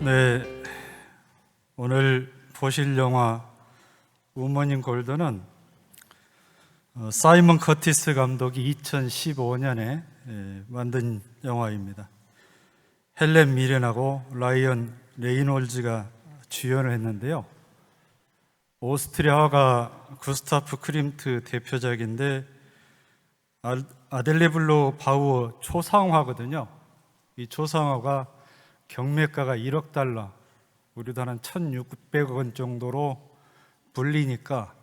네, 오늘 보실 영화 우먼 인 골드는 사이먼 커티스 감독이 2015년에 만든 영화입니다. 헬렌 미렌하고 라이언 레이놀즈가 주연을 했는데요. 오스트리아가 구스타프 클림트 대표작인데 아델레 블로 바우어 초상화거든요. 이 초상화가 경매가가 1억 달러, 우리도 한 1,600억 원 정도로 불리니까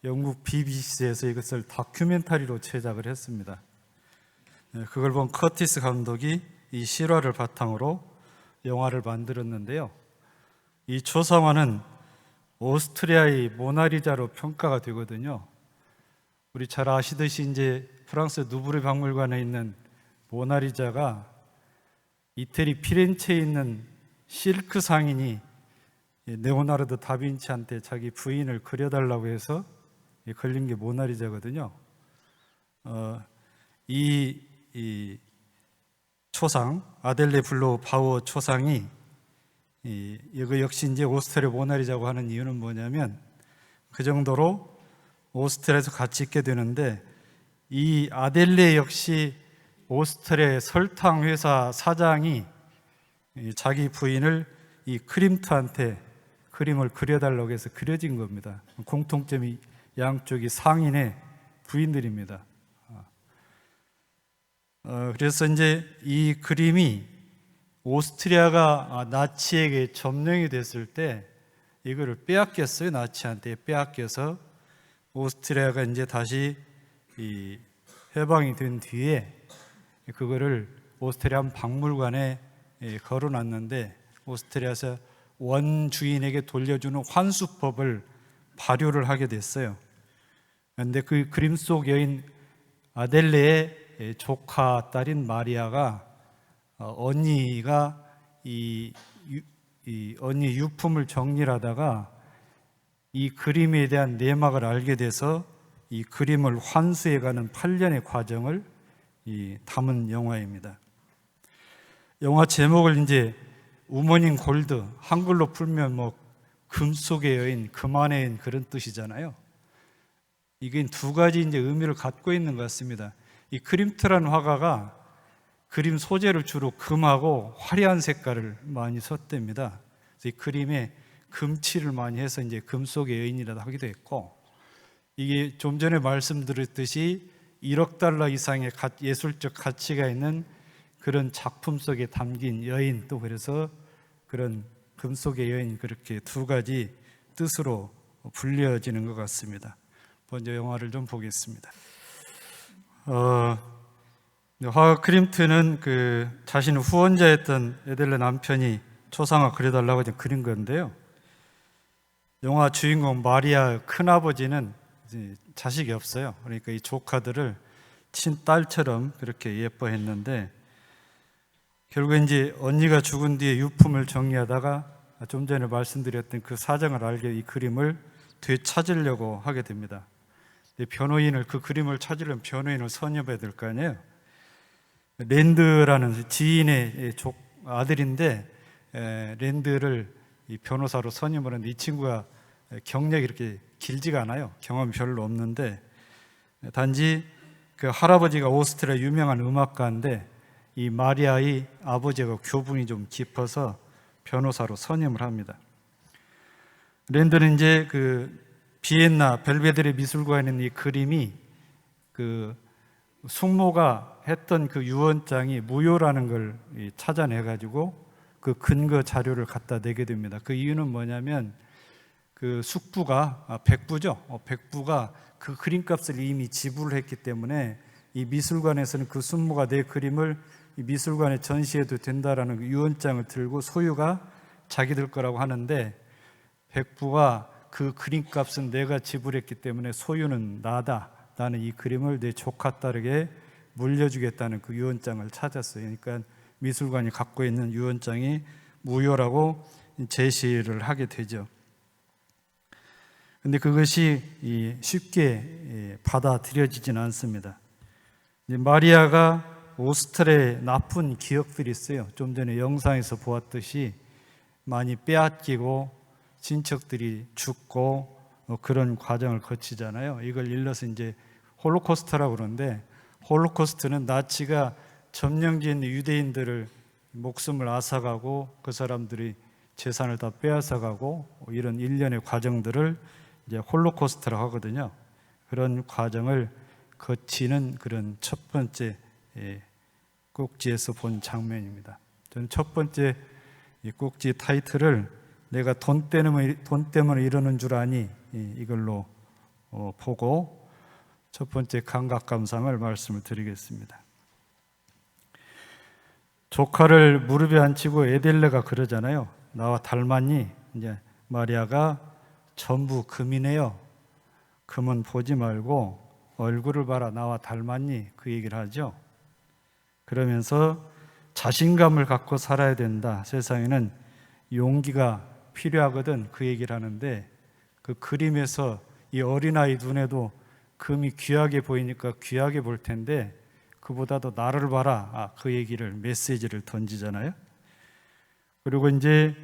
영국 BBC에서 이것을 다큐멘터리로 제작을 했습니다. 그걸 본 커티스 감독이 이 실화를 바탕으로 영화를 만들었는데요. 이 초상화는 오스트리아의 모나리자로 평가가 되거든요. 우리 잘 아시듯이 이제 프랑스 누브르 박물관에 있는 모나리자가 이태리 피렌체에 있는 실크 상인이 레오나르도 다빈치한테 자기 부인을 그려달라고 해서 걸린 게 모나리자거든요. 이 초상, 아델레 블로 바우어 초상이 이거 역시 이제 오스트리아 모나리자고 하는 이유는 뭐냐면 그 정도로 오스트리아에서 가치 있게 되는데, 이 아델레 역시 오스트리아의 설탕 회사 사장이 자기 부인을 이 크림트한테 그림을 그려달라고 해서 그려진 겁니다. 공통점이 양쪽이 상인의 부인들입니다. 그래서 이제 이 그림이 오스트리아가 나치에게 점령이 됐을 때 이거를 빼앗겼어요. 나치한테 빼앗겨서 오스트리아가 이제 다시 이 해방이 된 뒤에 그거를 오스트리아 박물관에 걸어놨는데, 오스트리아에서 원주인에게 돌려주는 환수법을 발효를 하게 됐어요. 그런데 그 그림 속 여인 아델레의 조카 딸인 마리아가 언니가 이 언니 유품을 정리를 하다가 이 그림에 대한 내막을 알게 돼서 이 그림을 환수해가는 8년의 과정을 담은 영화입니다. 영화 제목을 이제 우먼 인 골드, 한글로 풀면 뭐 금속의 여인, 금안의 여인 그런 뜻이잖아요. 이게 두 가지 이제 의미를 갖고 있는 것 같습니다. 이 크림트라는 화가가 그림 소재를 주로 금하고 화려한 색깔을 많이 썼답니다. 그래서 이 그림에 금칠을 많이 해서 이제 금속의 여인이라도 하기도 했고, 이게 좀 전에 말씀드렸듯이 1억 달러 이상의 예술적 가치가 있는 그런 작품 속에 담긴 여인, 또 그래서 그런 금속의 여인, 그렇게 두 가지 뜻으로 불려지는 것 같습니다. 먼저 영화를 좀 보겠습니다. 화가 크림트는 자신의 후원자였던 에델레 남편이 초상화 그려달라고 그린 건데요. 영화 주인공 마리아 큰아버지는 자식이 없어요. 그러니까 이 조카들을 친딸처럼 그렇게 예뻐했는데, 결국 이제 언니가 죽은 뒤에 유품을 정리하다가 좀 전에 말씀드렸던 그 사정을 알게 이 그림을 되찾으려고 하게 됩니다. 변호인을, 그 그림을 찾으려면 변호인을 선임해야 될 거 아니에요. 랜드라는 지인의 아들인데 랜드를 이 변호사로 선임을 했는데, 이 친구가 경력이 이렇게 길지가 않아요. 경험이 별로 없는데, 단지 그 할아버지가 오스트리아 유명한 음악가인데 이 마리아의 아버지가 교분이 좀 깊어서 변호사로 선임을 합니다. 랜드는 이제 그 비엔나 벨베데레 미술관에 있는 이 그림이 그 숙모가 했던 그 유언장이 무효라는 걸 찾아내가지고 그 근거 자료를 갖다 내게 됩니다. 그 이유는 뭐냐면 그 숙부가, 백부죠. 백부가 그 그림값을 이미 지불을 했기 때문에 이 미술관에서는 그 숙모가 내 그림을 이 미술관에 전시해도 된다라는 그 유언장을 들고 소유가 자기들 거라고 하는데, 백부가 그 그림값은 내가 지불했기 때문에 소유는 나다. 나는 이 그림을 내 조카 딸에게 물려주겠다는 그 유언장을 찾았어요. 그러니까 미술관이 갖고 있는 유언장이 무효라고 제시를 하게 되죠. 근데 그것이 쉽게 받아들여지지는 않습니다. 마리아가 오스트리아에 나쁜 기억들이 있어요. 좀 전에 영상에서 보았듯이 많이 빼앗기고 친척들이 죽고 그런 과정을 거치잖아요. 이걸 일러서 이제 홀로코스트라고 그러는데, 홀로코스트는 나치가 점령지에 있는 유대인들을 목숨을 앗아가고 그 사람들이 재산을 다 빼앗아가고 이런 일련의 과정들을 이제 홀로코스트라고 하거든요. 그런 과정을 거치는 그런 첫 번째 꼭지에서 본 장면입니다. 저는 첫 번째 이 꼭지 타이틀을 내가 돈 때문에 이러는 줄 아니, 이걸로 보고 첫 번째 감각 감상을 말씀을 드리겠습니다. 조카를 무릎에 앉히고 에델레가 그러잖아요. 나와 닮았니? 이제 마리아가 전부 금이네요. 금은 보지 말고 얼굴을 봐라. 나와 닮았니? 그 얘기를 하죠. 그러면서 자신감을 갖고 살아야 된다. 세상에는 용기가 필요하거든. 그 얘기를 하는데, 그 그림에서 이 어린아이 눈에도 금이 귀하게 보이니까 귀하게 볼 텐데, 그보다도 나를 봐라. 그 얘기를, 메시지를 던지잖아요. 그리고 이제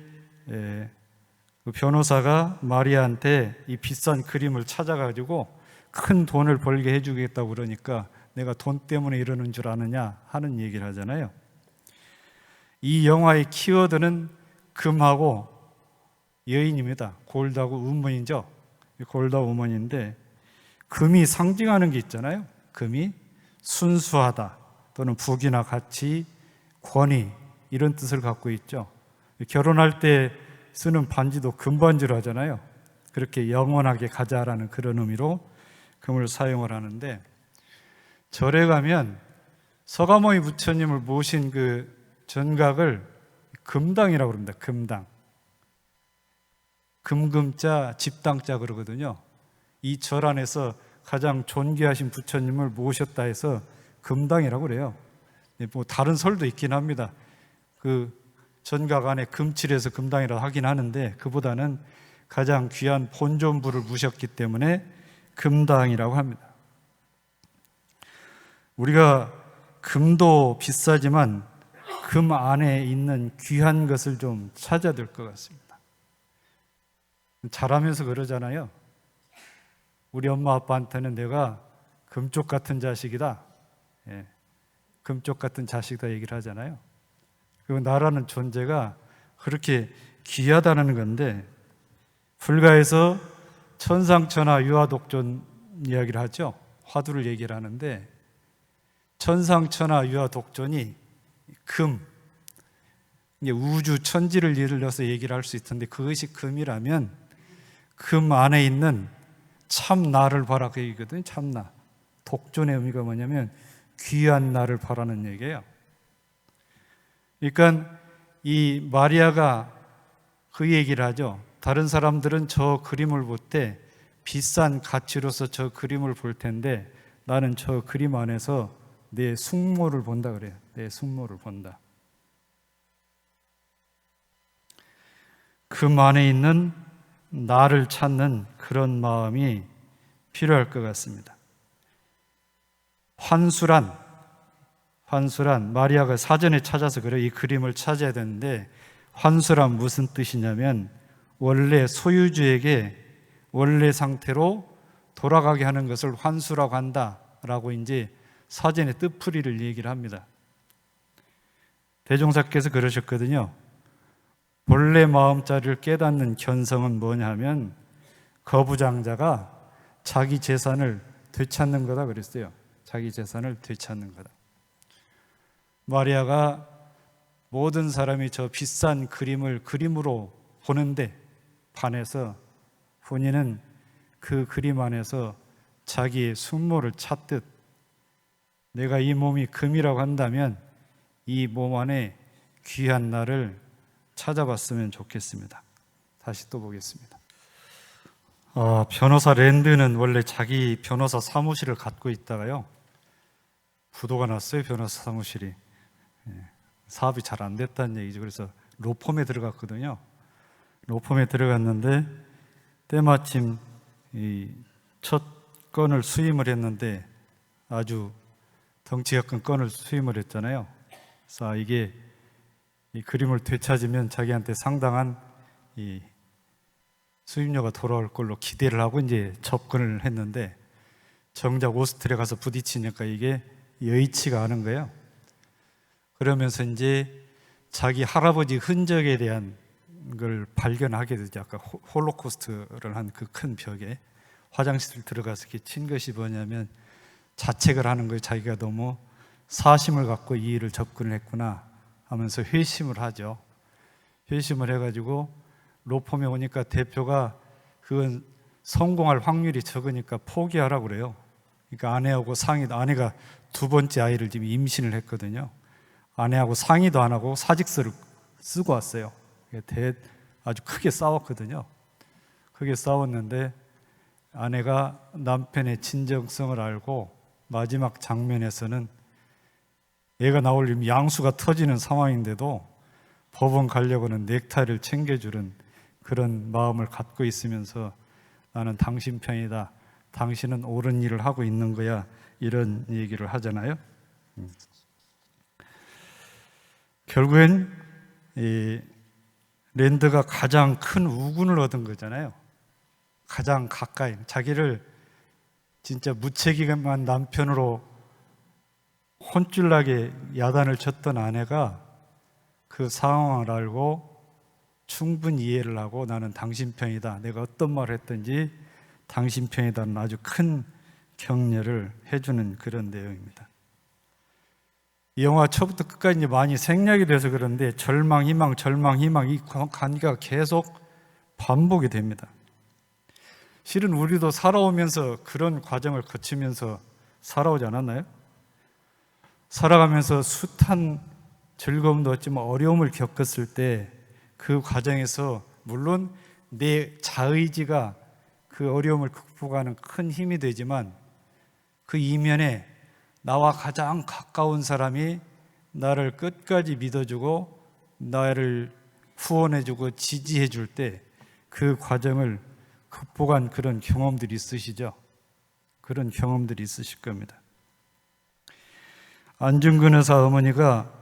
그 변호사가 마리아한테 이 비싼 그림을 찾아가지고 큰 돈을 벌게 해주겠다고 그러니까 내가 돈 때문에 이러는 줄 아느냐 하는 얘기를 하잖아요. 이 영화의 키워드는 금하고 여인입니다. 골드하고 우먼이죠. 골드하고 우먼인데, 금이 상징하는 게 있잖아요. 금이 순수하다 또는 부귀나 가치, 권위 이런 뜻을 갖고 있죠. 결혼할 때 쓰는 반지도 금반지로 하잖아요. 그렇게 영원하게 가자라는 그런 의미로 금을 사용을 하는데, 절에 가면 서가모니 부처님을 모신 그 전각을 금당이라고 그럽니다. 금당. 금금자, 집당자 그러거든요. 이 절 안에서 가장 존귀하신 부처님을 모셨다 해서 금당이라고 그래요. 뭐 다른 설도 있긴 합니다. 그 전각 안에 금칠해서 금당이라고 하긴 하는데, 그보다는 가장 귀한 본존부를 모셨기 때문에 금당이라고 합니다. 우리가 금도 비싸지만 금 안에 있는 귀한 것을 좀 찾아야 될 것 같습니다. 자라면서 그러잖아요. 우리 엄마 아빠한테는 내가 금쪽 같은 자식이다. 금쪽 같은 자식이다 얘기를 하잖아요. 그리고 나라는 존재가 그렇게 귀하다는 건데, 불가에서 천상천하 유아독존 이야기를 하죠. 화두를 얘기를 하는데, 천상천하 유아독존이 금, 우주 천지를 일러서 얘기를 할 수 있던데, 그것이 금이라면 금 안에 있는 참 나를 봐라 그 얘기거든요. 참나. 독존의 의미가 뭐냐면 귀한 나를 바라는 얘기예요. 그러니까 이 마리아가 그 얘기를 하죠. 다른 사람들은 저 그림을 볼 때 비싼 가치로서 저 그림을 볼 텐데, 나는 저 그림 안에서 내 숙모를 본다 그래요. 내 숙모를 본다. 금 안에 있는 나를 찾는 그런 마음이 필요할 것 같습니다. 환수란 마리아가 사전에 찾아서 그래요. 이 그림을 찾아야 되는데, 환수란 무슨 뜻이냐면 원래 소유주에게 원래 상태로 돌아가게 하는 것을 환수라고 한다라고 이제 사전의 뜻풀이를 얘기를 합니다. 대종사께서 그러셨거든요. 본래 마음자리를 깨닫는 견성은 뭐냐 하면 거부장자가 자기 재산을 되찾는 거다 그랬어요. 자기 재산을 되찾는 거다. 마리아가 모든 사람이 저 비싼 그림을 그림으로 보는데 반해서 본인은 그 그림 안에서 자기의 숙모를 찾듯, 내가 이 몸이 금이라고 한다면 이 몸 안에 귀한 나를 찾아봤으면 좋겠습니다. 다시 또 보겠습니다. 변호사 랜드는 원래 자기 변호사 사무실을 갖고 있다가요, 부도가 났어요. 변호사 사무실이. 사업이 잘 안 됐다는 얘기죠. 그래서 로펌에 들어갔거든요. 로펌에 들어갔는데 때마침 이 첫 건을 수임을 했는데 아주 덩치가 큰 건을 수임을 했잖아요. 그래서 이게 이 그림을 되찾으면 자기한테 상당한 이 수입료가 돌아올 걸로 기대를 하고 이제 접근을 했는데, 정작 오스트리아 가서 부딪히니까 이게 여의치가 않은 거예요. 그러면서 이제 자기 할아버지 흔적에 대한 걸 발견하게 되죠. 아까 홀로코스트를 한 그 큰 벽에 화장실 들어가서 이렇게 친 것이 뭐냐면, 자책을 하는 거예요. 자기가 너무 사심을 갖고 이 일을 접근을 했구나 하면서 회심을 하죠. 회심을 해가지고 로펌에 오니까 대표가 그건 성공할 확률이 적으니까 포기하라고 그래요. 그러니까 아내가 두 번째 아이를 지금 임신을 했거든요. 아내하고 상의도 안 하고 사직서를 쓰고 왔어요. 아주 크게 싸웠거든요. 크게 싸웠는데 아내가 남편의 진정성을 알고 마지막 장면에서는 애가 나올 양수가 터지는 상황인데도 법원 가려고는 넥타이를 챙겨주는 그런 마음을 갖고 있으면서, 나는 당신 편이다, 당신은 옳은 일을 하고 있는 거야, 이런 얘기를 하잖아요. 결국엔 이 랜드가 가장 큰 우군을 얻은 거잖아요. 가장 가까이, 자기를 진짜 무책임한 남편으로 혼쭐나게 야단을 쳤던 아내가 그 상황을 알고 충분히 이해를 하고, 나는 당신 편이다, 내가 어떤 말을 했든지 당신 편이다는 아주 큰 격려를 해주는 그런 내용입니다. 이 영화 처음부터 끝까지 많이 생략이 돼서 그런데 절망, 희망, 절망, 희망, 이 관계가 계속 반복이 됩니다. 실은 우리도 살아오면서 그런 과정을 거치면서 살아오지 않았나요? 살아가면서 숱한 즐거움도 얻지만 어려움을 겪었을 때 그 과정에서 물론 내 자의지가 그 어려움을 극복하는 큰 힘이 되지만, 그 이면에 나와 가장 가까운 사람이 나를 끝까지 믿어주고 나를 후원해주고 지지해줄 때 그 과정을 극복한 그런 경험들이 있으시죠? 그런 경험들이 있으실 겁니다. 안중근 의사 어머니가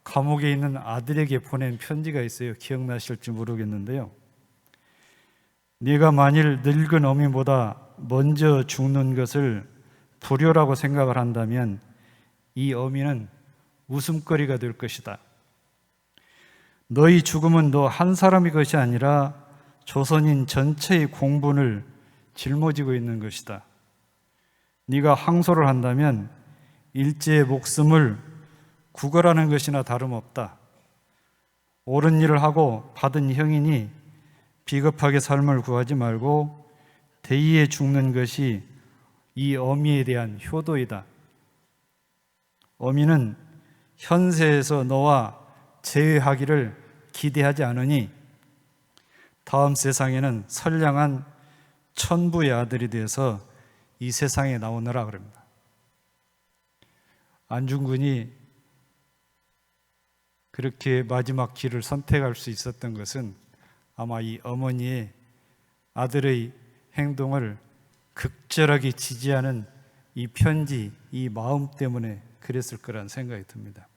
감옥에 있는 아들에게 보낸 편지가 있어요. 기억나실지 모르겠는데요. 네가 만일 늙은 어미보다 먼저 죽는 것을 불효라고 생각을 한다면 이 어미는 웃음거리가 될 것이다. 너희 죽음은 너 한 사람의 것이 아니라 조선인 전체의 공분을 짊어지고 있는 것이다. 네가 항소를 한다면 일제의 목숨을 구걸하는 것이나 다름없다. 옳은 일을 하고 받은 형이니 비겁하게 삶을 구하지 말고 대의에 죽는 것이 이 어미에 대한 효도이다. 어미는 현세에서 너와 재회하기를 기대하지 않으니 다음 세상에는 선량한 천부의 아들이 되어서 이 세상에 나오너라 그럽니다. 안중근이 그렇게 마지막 길을 선택할 수 있었던 것은 아마 이 어머니의 아들의 행동을 극절하게 지지하는 이 편지, 이 마음 때문에 그랬을 거라는 생각이 듭니다.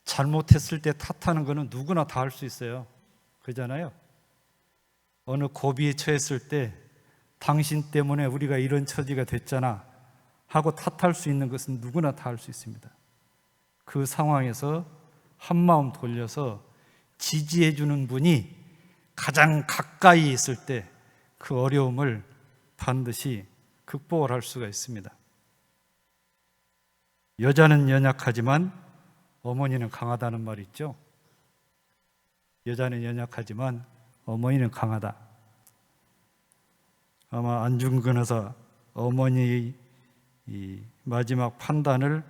잘못했을 때 탓하는 것은 누구나 다 할 수 있어요. 그러잖아요. 어느 고비에 처했을 때 당신 때문에 우리가 이런 처지가 됐잖아 하고 탓할 수 있는 것은 누구나 다 할 수 있습니다. 그 상황에서 한마음 돌려서 지지해 주는 분이 가장 가까이 있을 때 그 어려움을 반드시 극복을 할 수가 있습니다. 여자는 연약하지만 어머니는 강하다는 말이 있죠. 여자는 연약하지만 어머니는 강하다. 아마 안중근 의사 어머니의 이 마지막 판단을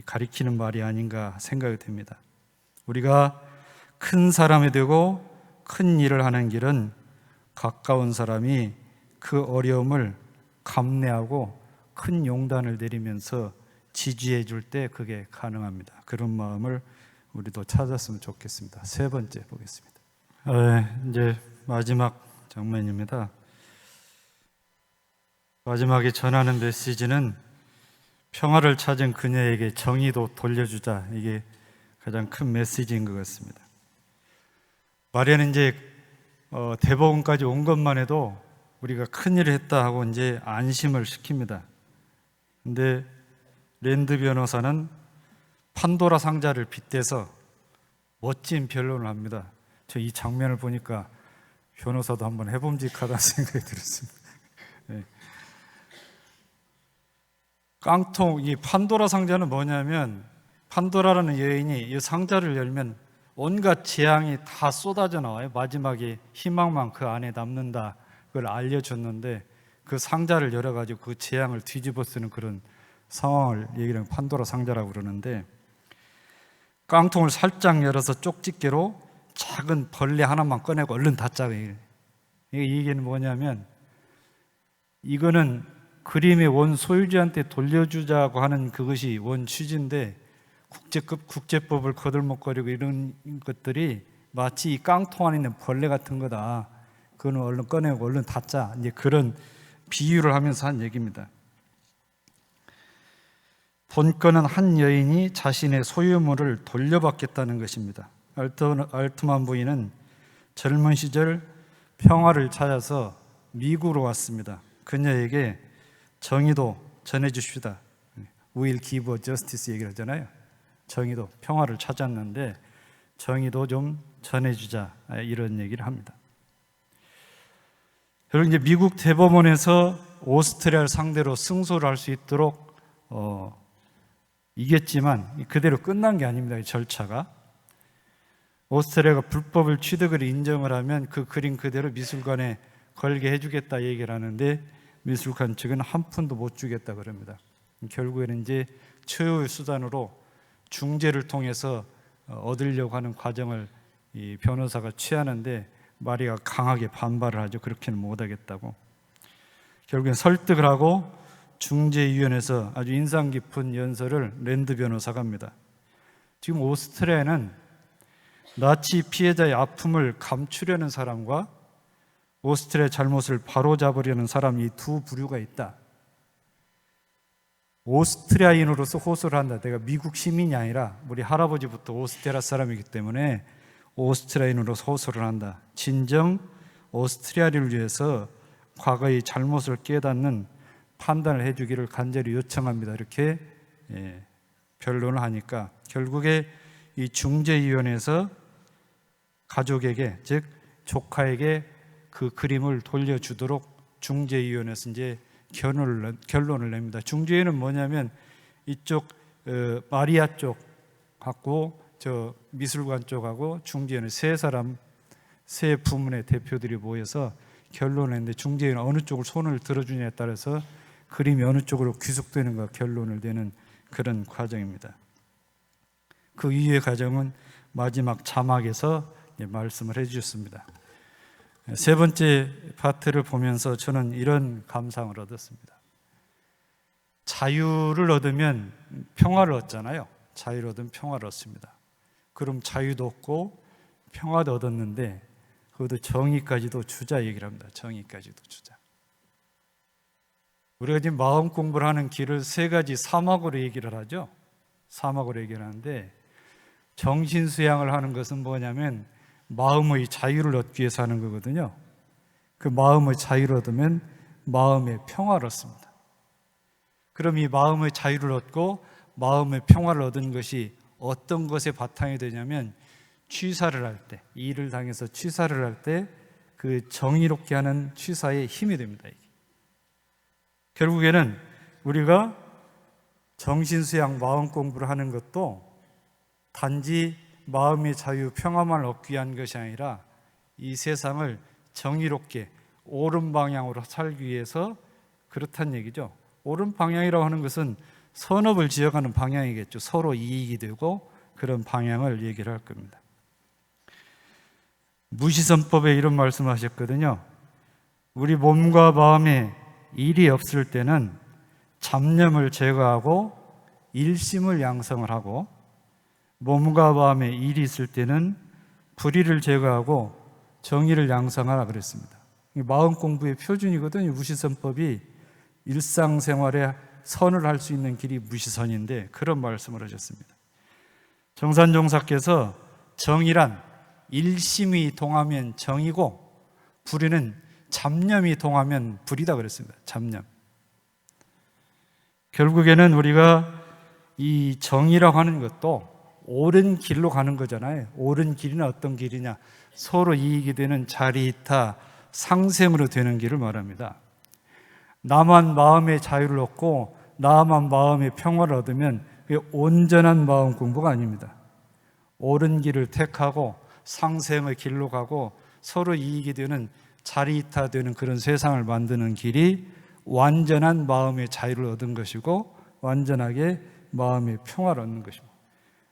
가리키는 말이 아닌가 생각이 됩니다. 우리가 큰 사람이 되고 큰 일을 하는 길은 가까운 사람이 그 어려움을 감내하고 큰 용단을 내리면서 지지해 줄 때 그게 가능합니다. 그런 마음을 우리도 찾았으면 좋겠습니다. 세 번째 보겠습니다. 이제 마지막 장면입니다. 마지막에 전하는 메시지는 평화를 찾은 그녀에게 정의도 돌려주자, 이게 가장 큰 메시지인 것 같습니다. 마리아는 이제 대법원까지 온 것만 해도 우리가 큰일을 했다 하고 이제 안심을 시킵니다. 근데 랜드 변호사는 판도라 상자를 빗대서 멋진 변론을 합니다. 저 이 장면을 보니까 변호사도 한번 해봄직하다는 생각이 들었습니다. 네. 깡통, 이 판도라 상자는 뭐냐면, 판도라라는 여인이 이 상자를 열면 온갖 재앙이 다 쏟아져 나와요. 마지막에 희망만 그 안에 남는다, 그걸 알려줬는데 그 상자를 열어가지고 그 재앙을 뒤집어 쓰는 그런 상황을 얘기하는 판도라 상자라고 그러는데, 깡통을 살짝 열어서 쪽집게로 작은 벌레 하나만 꺼내고 얼른 닫자. 이 얘기는 뭐냐면, 이거는 그림의 원 소유주한테 돌려주자고 하는 그것이 원 취지인데, 국제법을 거들먹거리고 이런 것들이 마치 이 깡통 안에 있는 벌레 같은 거다. 그거는 얼른 꺼내고 얼른 닫자. 이제 그런 비유를 하면서 한 얘기입니다. 본건은 한 여인이 자신의 소유물을 돌려받겠다는 것입니다. 알트만 부인은 젊은 시절 평화를 찾아서 미국으로 왔습니다. 그녀에게 정의도 전해주십시다. We'll give justice 얘기를 하잖아요. 정의도, 평화를 찾았는데 정의도 좀 전해주자, 이런 얘기를 합니다. 그리고 이제 미국 대법원에서 오스트리아를 상대로 승소를 할 수 있도록 이겼지만 그대로 끝난 게 아닙니다. 이 절차가. 오스트리아가 불법을 취득을 인정을 하면 그 그림 그대로 미술관에 걸게 해주겠다 얘기를 하는데, 미술관 측은 한 푼도 못 주겠다 그럽니다. 결국에는 이제 최후의 수단으로 중재를 통해서 얻으려고 하는 과정을 이 변호사가 취하는데, 마리아가 강하게 반발을 하죠. 그렇게는 못하겠다고. 결국엔 설득을 하고 중재위원회에서 아주 인상 깊은 연설을 랜드 변호사가 합니다. 지금 오스트리아에는 나치 피해자의 아픔을 감추려는 사람과 오스트리아의 잘못을 바로잡으려는 사람, 이 두 부류가 있다. 오스트리아인으로서 호소를 한다. 내가 미국 시민이 아니라 우리 할아버지부터 오스트리아 사람이기 때문에 오스트리아인으로서 호소를 한다. 진정 오스트리아를 위해서 과거의 잘못을 깨닫는 판단을 해주기를 간절히 요청합니다. 이렇게 변론을 하니까 결국에 이 중재위원회에서 가족에게, 즉 조카에게 그 그림을 돌려주도록 중재위원회에서 이제 결론을 냅니다. 중재위는 뭐냐면, 이쪽 마리아 쪽하고 저 미술관 쪽하고 중재위는 세 부문의 대표들이 모여서 결론을 냈는데, 중재위는 어느 쪽을 손을 들어주냐에 따라서 그림이 어느 쪽으로 귀속되는가 결론을 내는 그런 과정입니다. 그 이후의 과정은 마지막 자막에서 말씀을 해주셨습니다. 세 번째 파트를 보면서 저는 이런 감상을 얻었습니다. 자유를 얻으면 평화를 얻잖아요. 자유를 얻으면 평화를 얻습니다. 그럼 자유도 얻고 평화도 얻었는데 그것도 정의까지도 주자 얘기를 합니다. 정의까지도 주자. 우리가 지금 마음 공부를 하는 길을 세 가지 사막으로 얘기를 하죠. 사막으로 얘기를 하는데, 정신수양을 하는 것은 뭐냐면 마음의 자유를 얻기 위해서 하는 거거든요. 그 마음의 자유를 얻으면 마음의 평화를 얻습니다. 그럼 이 마음의 자유를 얻고 마음의 평화를 얻은 것이 어떤 것에 바탕이 되냐면, 취사를 할 때, 일을 당해서 취사를 할 때 그 정의롭게 하는 취사의 힘이 됩니다. 이게. 결국에는 우리가 정신수양 마음 공부를 하는 것도 단지 마음의 자유, 평화만 얻기 위한 것이 아니라 이 세상을 정의롭게 옳은 방향으로 살기 위해서 그렇다는 얘기죠. 옳은 방향이라고 하는 것은 선업을 지어가는 방향이겠죠. 서로 이익이 되고 그런 방향을 얘기를 할 겁니다. 무시선법에 이런 말씀을 하셨거든요. 우리 몸과 마음에 일이 없을 때는 잡념을 제거하고 일심을 양성을 하고, 몸과 마음에 일이 있을 때는 불의를 제거하고 정의를 양성하라 그랬습니다. 마음 공부의 표준이거든요. 무시선법이 일상생활에 선을 할 수 있는 길이 무시선인데 그런 말씀을 하셨습니다. 정산종사께서 정이란 일심이 동하면 정이고 불의는 잡념이 동하면 불이다 그랬습니다. 잡념. 결국에는 우리가 이 정이라고 하는 것도 옳은 길로 가는 거잖아요. 옳은 길이는 어떤 길이냐? 서로 이익이 되는 자리이타 상생으로 되는 길을 말합니다. 나만 마음의 자유를 얻고 나만 마음의 평화를 얻으면 그게 온전한 마음 공부가 아닙니다. 옳은 길을 택하고 상생의 길로 가고 서로 이익이 되는 자리이타 되는 그런 세상을 만드는 길이 완전한 마음의 자유를 얻은 것이고 완전하게 마음의 평화를 얻는 것입니다.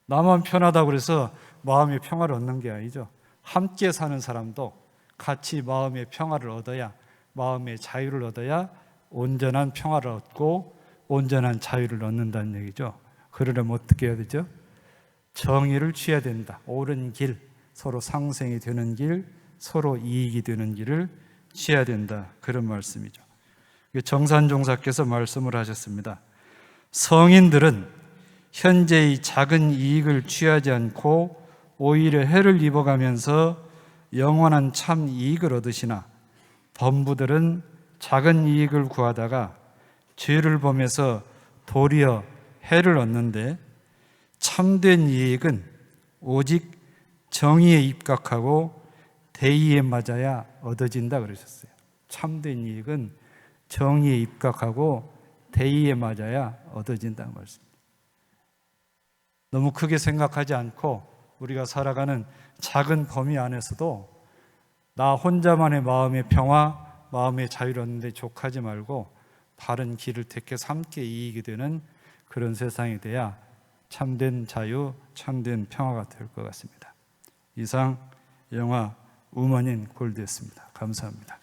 나만 편하다고 그래서 마음의 평화를 얻는 게 아니죠. 함께 사는 사람도 같이 마음의 평화를 얻어야, 마음의 자유를 얻어야 온전한 평화를 얻고 온전한 자유를 얻는다는 얘기죠. 그러려면 어떻게 해야 되죠? 정의를 취해야 된다. 옳은 길, 서로 상생이 되는 길, 서로 이익이 되는 길을 취해야 된다. 그런 말씀이죠. 정산종사께서 말씀을 하셨습니다. 성인들은 현재의 작은 이익을 취하지 않고 오히려 해를 입어가면서 영원한 참 이익을 얻으시나 범부들은 작은 이익을 구하다가 죄를 범해서 도리어 해를 얻는데 참된 이익은 오직 정의에 입각하고 대의에 맞아야 얻어진다 그러셨어요. 참된 이익은 정의에 입각하고 대의에 맞아야 얻어진다는 말씀입니다. 너무 크게 생각하지 않고 우리가 살아가는 작은 범위 안에서도 나 혼자만의 마음의 평화, 마음의 자유를 얻는 데 족하지 말고 바른 길을 택해서 함께 이익이 되는 그런 세상이 돼야 참된 자유, 참된 평화가 될 것 같습니다. 이상 영화 우먼 인 골드였습니다. 감사합니다.